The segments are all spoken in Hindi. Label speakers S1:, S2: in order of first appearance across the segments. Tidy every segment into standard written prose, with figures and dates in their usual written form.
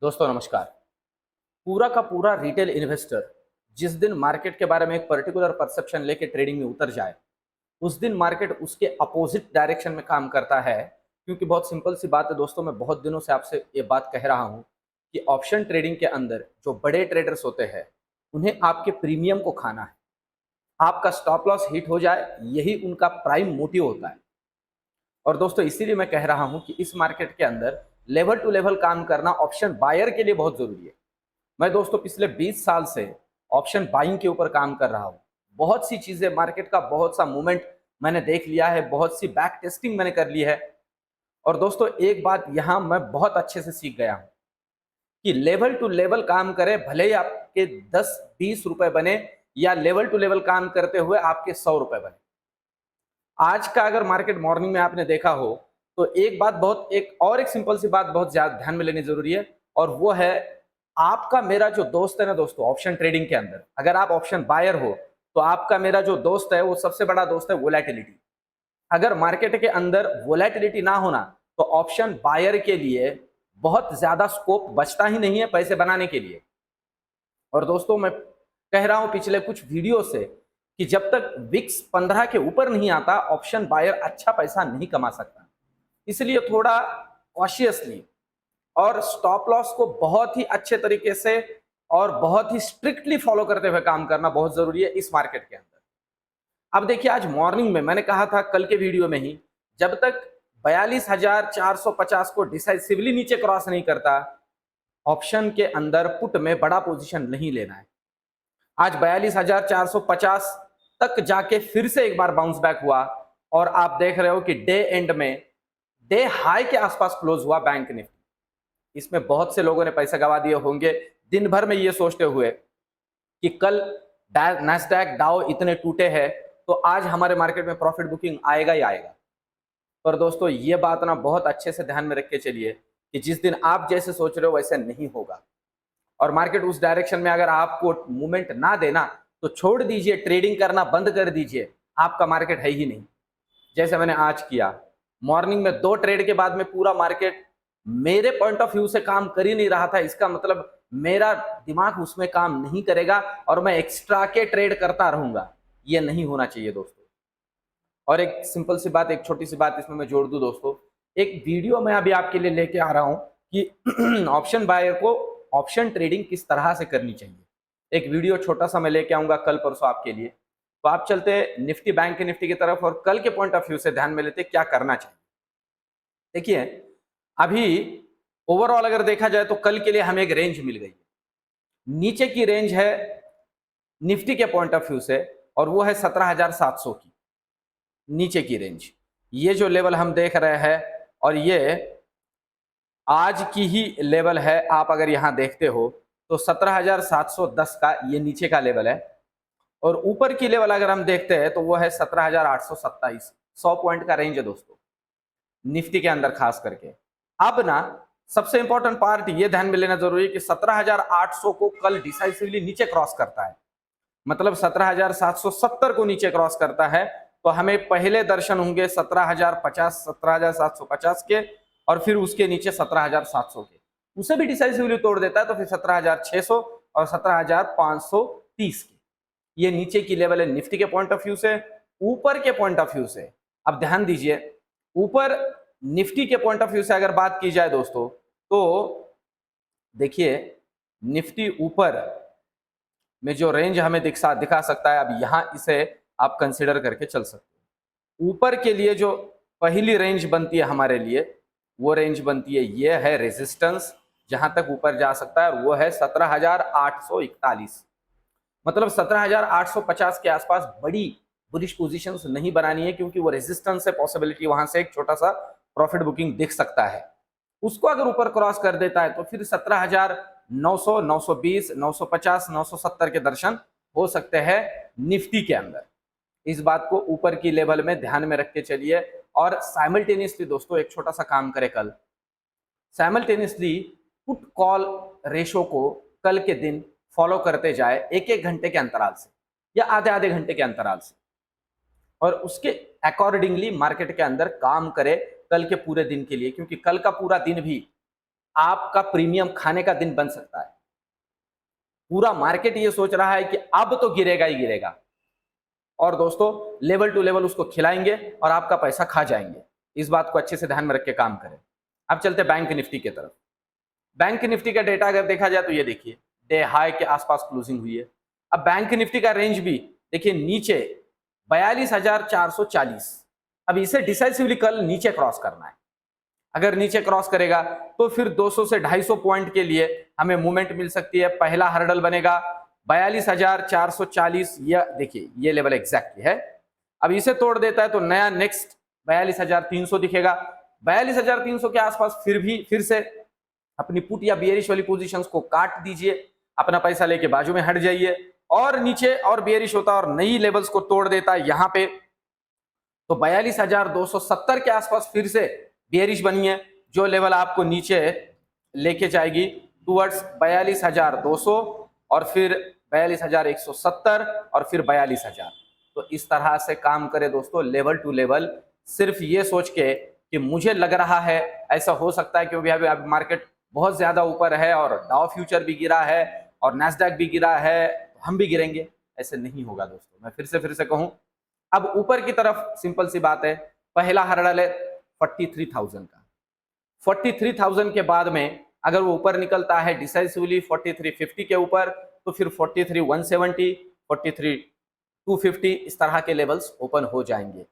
S1: दोस्तों नमस्कार। पूरा का पूरा रिटेल इन्वेस्टर जिस दिन मार्केट के बारे में एक पर्टिकुलर परसेप्शन लेके ट्रेडिंग में उतर जाए, उस दिन मार्केट उसके अपोजिट डायरेक्शन में काम करता है। क्योंकि बहुत सिंपल सी बात है दोस्तों, मैं बहुत दिनों से आपसे ये बात कह रहा हूँ कि ऑप्शन ट्रेडिंग के अंदर जो बड़े ट्रेडर्स होते हैं, उन्हें आपके प्रीमियम को खाना है। आपका स्टॉप लॉस हिट हो जाए, यही उनका प्राइम मोटिव होता है। और दोस्तों इसीलिए मैं कह रहा हूँ कि इस मार्केट के अंदर लेवल टू लेवल काम करना ऑप्शन बायर के लिए बहुत जरूरी है। मैं दोस्तों पिछले 20 साल से ऑप्शन बाइंग के ऊपर काम कर रहा हूँ। बहुत सी चीजें, मार्केट का बहुत सा मूवमेंट मैंने देख लिया है, बहुत सी बैक टेस्टिंग मैंने कर ली है। और दोस्तों एक बात यहाँ मैं बहुत अच्छे से सीख गया हूँ कि लेवल टू लेवल काम करें, भले ही आपके 10-20 रुपए बने, या लेवल टू लेवल काम करते हुए आपके 100 रुपए बने। आज का अगर मार्केट मॉर्निंग में आपने देखा हो, तो एक सिंपल सी बात बहुत ज्यादा ध्यान में लेनी जरूरी है। और वो है, आपका मेरा जो दोस्त है ना दोस्तों, ऑप्शन ट्रेडिंग के अंदर अगर आप ऑप्शन बायर हो, तो आपका मेरा जो दोस्त है वो सबसे बड़ा दोस्त है वोलेटिलिटी। अगर मार्केट के अंदर वोलेटिलिटी ना होना, तो ऑप्शन बायर के लिए बहुत ज्यादा स्कोप बचता ही नहीं है पैसे बनाने के लिए। और दोस्तों मैं कह रहा हूं पिछले कुछ वीडियो से कि जब तक विक्स 15 के ऊपर नहीं आता, ऑप्शन बायर अच्छा पैसा नहीं कमा सकता। इसलिए थोड़ा कॉशियसली और स्टॉप लॉस को बहुत ही अच्छे तरीके से और बहुत ही स्ट्रिक्टली फॉलो करते हुए काम करना बहुत जरूरी है इस मार्केट के अंदर। अब देखिए, आज मॉर्निंग में मैंने कहा था कल के वीडियो में ही, जब तक 42,450 को डिसाइसिवली नीचे क्रॉस नहीं करता, ऑप्शन के अंदर पुट में बड़ा पोजीशन नहीं लेना है। आज 42,450 तक जाके फिर से एक बार बाउंस बैक हुआ, और आप देख रहे हो कि डे एंड में डे हाई के आसपास क्लोज हुआ बैंक निफ्टी। इसमें बहुत से लोगों ने पैसा गवा दिए होंगे दिन भर में ये सोचते हुए कि कल नैस्डैक डाउ इतने टूटे हैं, तो आज हमारे मार्केट में प्रॉफिट बुकिंग आएगा ही आएगा। पर दोस्तों ये बात ना बहुत अच्छे से ध्यान में रख के चलिए कि जिस दिन आप जैसे सोच रहे हो वैसे नहीं होगा। और मार्केट उस डायरेक्शन में अगर आपको मूवमेंट ना देना, तो छोड़ दीजिए, ट्रेडिंग करना बंद कर दीजिए। आपका मार्केट है ही नहीं। जैसे मैंने आज किया, मॉर्निंग में 2 ट्रेड के बाद में पूरा मार्केट मेरे पॉइंट ऑफ व्यू से काम कर ही नहीं रहा था। इसका मतलब मेरा दिमाग उसमें काम नहीं करेगा और मैं एक्स्ट्रा के ट्रेड करता रहूंगा। ये नहीं होना चाहिए दोस्तों। और एक सिंपल सी बात, एक छोटी सी बात इसमें मैं जोड़ दूं दोस्तों। एक वीडियो मैं अभी आपके लिए लेके आ रहा हूं कि ऑप्शन बायर को ऑप्शन ट्रेडिंग किस तरह से करनी चाहिए। एक वीडियो छोटा सा मैं लेके आऊंगा कल परसों आपके लिए। तो आप चलते निफ्टी, बैंक निफ्टी की तरफ, और कल के पॉइंट ऑफ व्यू से ध्यान में लेते क्या करना चाहिए। देखिए, अभी ओवरऑल अगर देखा जाए तो कल के लिए हमें एक रेंज मिल गई है। नीचे की रेंज है निफ्टी के पॉइंट ऑफ व्यू से, और वो है 17,700 की नीचे की रेंज। ये जो लेवल हम देख रहे हैं, और ये आज की ही लेवल है। आप अगर यहां देखते हो तो 17,710 का ये नीचे का लेवल है, और ऊपर की लेवल अगर हम देखते हैं तो वो है 17,827। 100 पॉइंट का रेंज है दोस्तों निफ्टी के अंदर खास करके। अब ना सबसे इंपॉर्टेंट पार्ट ये ध्यान में लेना जरूरी है कि 17,800 को कल डिसाइसिवली नीचे क्रॉस करता है, मतलब 17,770 को नीचे क्रॉस करता है, तो हमें पहले दर्शन होंगे 17,050, 17,750 के, और फिर उसके नीचे 17,700 के। उसे भी डिसाइसिवली तोड़ देता है तो फिर 17,600 और 17,530 के। ये नीचे की लेवल है निफ्टी के पॉइंट ऑफ व्यू से। ऊपर के पॉइंट ऑफ व्यू से अब ध्यान दीजिए, ऊपर निफ्टी के पॉइंट ऑफ व्यू से अगर बात की जाए दोस्तों, तो देखिए निफ्टी ऊपर में जो रेंज हमें दिखा सकता है, अब यहां इसे आप कंसिडर करके चल सकते हो। ऊपर के लिए जो पहली रेंज बनती है हमारे लिए, वो रेंज बनती है, ये है रेजिस्टेंस, जहां तक ऊपर जा सकता है, और वो है 17,841। मतलब 17,850 के आसपास बड़ी बुलिश पोजीशंस नहीं बनानी है, क्योंकि वो रेजिस्टेंस है, पॉसिबिलिटी वहां से एक छोटा सा प्रॉफिट बुकिंग दिख सकता है। उसको अगर ऊपर क्रॉस कर देता है तो फिर 17,900, 920, 950, 970 के दर्शन हो सकते हैं निफ्टी के अंदर। इस बात को ऊपर की लेवल में ध्यान में रख के चलिए। और साइमल्टेनियसली दोस्तों एक छोटा सा काम करें कल, साइमल्टेनियसली पुट कॉल रेशो को कल के दिन फॉलो करते जाए, 1-1 घंटे के अंतराल से या आधे-आधे घंटे के अंतराल से, और उसके अकॉर्डिंगली मार्केट के अंदर काम करे कल के पूरे दिन के लिए। क्योंकि कल का पूरा दिन भी आपका प्रीमियम खाने का दिन बन सकता है। पूरा मार्केट ये सोच रहा है कि अब तो गिरेगा ही गिरेगा, और दोस्तों लेवल टू लेवल उसको खिलाएंगे और आपका पैसा खा जाएंगे। इस बात को अच्छे से ध्यान में रख के काम करें। अब चलते बैंक निफ्टी की तरफ। बैंक निफ्टी का डेटा अगर देखा जाए तो ये देखिए डे हाई के आसपास क्लोजिंग हुई है। अब बैंक निफ्टी का रेंज भी देखिए नीचे 42,440। अब इसे डिसाइसिवली कल नीचे क्रॉस करना है। अगर नीचे क्रॉस करेगा तो फिर 200 से 250 पॉइंट के लिए हमें मूवमेंट मिल सकती है। पहला हर्डल बनेगा 42,440। यह देखिए ये लेवल एग्जैक्ट है। अब इसे तोड़ देता है तो नया नेक्स्ट 42,300 दिखेगा। 42,300 के आसपास फिर से अपनी पुट या बियरिश वाली पोजीशंस को काट दीजिए, अपना पैसा लेके बाजू में हट जाइए, और नीचे और बियरिश होता और नई लेवल्स को तोड़ देता है यहाँ पे, तो 42,270 के आसपास फिर से बियरिश बनी है, जो लेवल आपको नीचे लेके जाएगी टुवर्ड्स 42,200 और फिर 42,170 और फिर 42,000। तो इस तरह से काम करे दोस्तों, लेवल टू लेवल। सिर्फ ये सोच के कि मुझे लग रहा है ऐसा हो सकता है क्योंकि अभी मार्केट बहुत ज्यादा ऊपर है और डाउ फ्यूचर भी गिरा है और नैस्डैक भी गिरा है, तो हम भी गिरेंगे, ऐसे नहीं होगा दोस्तों। मैं फिर से कहूं, अब ऊपर की तरफ सिंपल सी बात है, पहला हर्डल है 43,000 का। 43,000 के बाद में अगर वो ऊपर निकलता है डिसाइसिवली 4350 के ऊपर, तो फिर 43,170, 43,250 इस तरह के लेवल्स ओपन हो जाएंगे।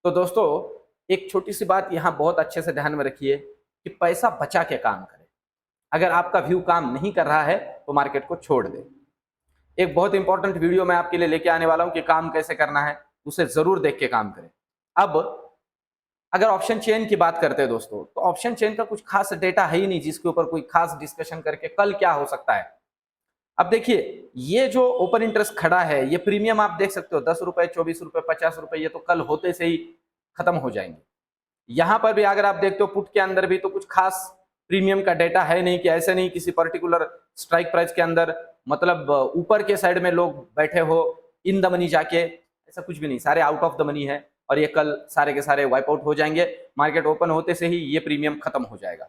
S1: तो दोस्तों एक छोटी सी बात यहाँ बहुत अच्छे से ध्यान में रखिए कि पैसा बचा के काम करें। अगर आपका व्यू काम नहीं कर रहा है तो मार्केट को छोड़ दे। एक बहुत इंपॉर्टेंट वीडियो मैं आपके लिए लेके आने वाला हूं कि काम कैसे करना है, उसे जरूर देख के काम करें। अब अगर ऑप्शन चेन की बात करते हैं दोस्तों, तो ऑप्शन चेन का कुछ खास डेटा है ही नहीं जिसके ऊपर कोई खास डिस्कशन करके कल क्या हो सकता है। अब देखिए ये जो ओपन इंटरेस्ट खड़ा है, ये प्रीमियम आप देख सकते हो 10 रुपए, 24 रुपए, 50 रुपए, ये तो कल होते से ही खत्म हो जाएंगे। यहां पर भी अगर आप देखते हो पुट के अंदर भी तो कुछ खास प्रीमियम का डेटा है नहीं, कि ऐसे नहीं किसी पर्टिकुलर स्ट्राइक प्राइस के अंदर मतलब ऊपर के साइड में लोग बैठे हो इन द मनी जाके, ऐसा कुछ भी नहीं, सारे आउट ऑफ द मनी है और ये कल सारे के सारे वाइप आउट हो जाएंगे। मार्केट ओपन होते से ही ये प्रीमियम खत्म हो जाएगा।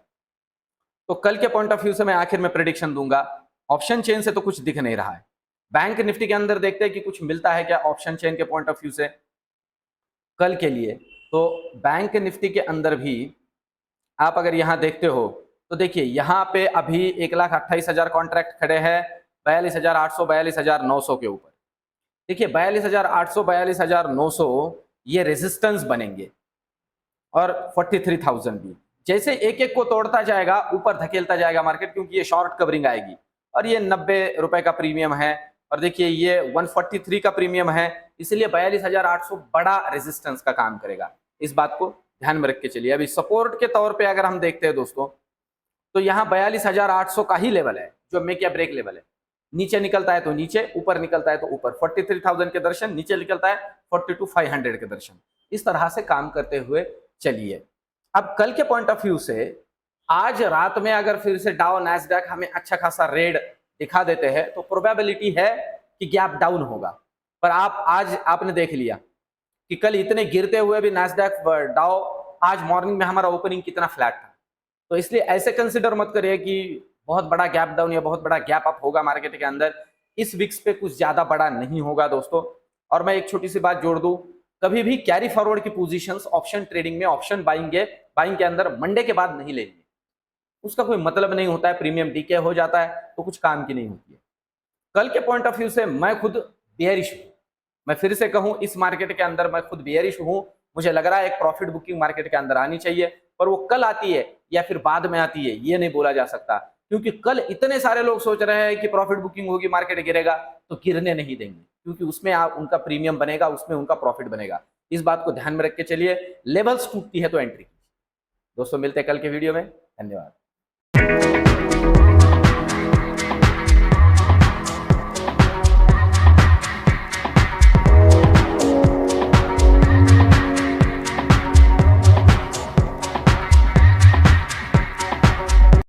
S1: तो कल के पॉइंट ऑफ व्यू से मैं आखिर में प्रेडिक्शन दूंगा। ऑप्शन चेन से तो कुछ दिख नहीं रहा है। बैंक निफ्टी के अंदर देखते हैं कि कुछ मिलता है क्या ऑप्शन चेन के पॉइंट ऑफ व्यू से कल के लिए। तो बैंक निफ्टी के अंदर भी आप अगर यहां देखते हो तो देखिए यहाँ पे अभी 1,28,000 कॉन्ट्रैक्ट खड़े हैं 42,800 42,900 के ऊपर। देखिए 42,800 42,900 ये रेजिस्टेंस बनेंगे और 43,000 भी। जैसे एक एक को तोड़ता जाएगा ऊपर धकेलता जाएगा मार्केट, क्योंकि ये शॉर्ट कवरिंग आएगी और ये 90 रुपए का प्रीमियम है और देखिए ये 143 का प्रीमियम है, इसलिए 42,800 बड़ा रेजिस्टेंस का काम करेगा। इस बात को ध्यान में रख के चलिए। अभी सपोर्ट के तौर पे अगर हम देखते हैं दोस्तों, तो यहाँ 42,800 का ही लेवल है जो मेक या ब्रेक लेवल है। नीचे निकलता है तो नीचे, ऊपर निकलता है तो ऊपर। 43,000 के दर्शन, नीचे निकलता है 42,500 के दर्शन। इस तरह से काम करते हुए चलिए। अब कल के पॉइंट ऑफ व्यू से आज रात में अगर फिर से डाउ नैस्डैक हमें अच्छा खासा रेड दिखा देते हैं तो प्रोबेबिलिटी है कि गैप डाउन होगा। पर आज आपने देख लिया कि कल इतने गिरते हुए भी नैस्डैक डाउ आज मॉर्निंग में हमारा ओपनिंग कितना फ्लैट था। तो इसलिए ऐसे कंसिडर मत करिए कि बहुत बड़ा गैप डाउन या बहुत बड़ा गैप अप होगा मार्केट के अंदर। इस विक्स पे कुछ ज्यादा बड़ा नहीं होगा दोस्तों। और मैं एक छोटी सी बात जोड़ दूं, कभी भी कैरी फॉरवर्ड की पोजीशंस ऑप्शन ट्रेडिंग में ऑप्शन बाइंग के अंदर मंडे के बाद नहीं लेनी, उसका कोई मतलब नहीं होता है। प्रीमियम डीके हो जाता है तो कुछ काम की नहीं होती है। कल के पॉइंट ऑफ व्यू से मैं खुद बेयरिश हूं। मैं फिर से कहूं, इस मार्केट के अंदर मैं खुद बेयरिश हूं। मुझे लग रहा है एक प्रॉफिट बुकिंग मार्केट के अंदर आनी चाहिए, पर वो कल आती है या फिर बाद में आती है ये नहीं बोला जा सकता, क्योंकि कल इतने सारे लोग सोच रहे हैं कि प्रॉफिट बुकिंग होगी, मार्केट गिरेगा, तो गिरने नहीं देंगे, क्योंकि उसमें उनका प्रीमियम बनेगा, उसमें उनका प्रॉफिट बनेगा। इस बात को ध्यान में रख के चलिए। लेवल्स टूटती है तो एंट्री कीजिए। दोस्तों मिलते हैं कल के वीडियो में। धन्यवाद।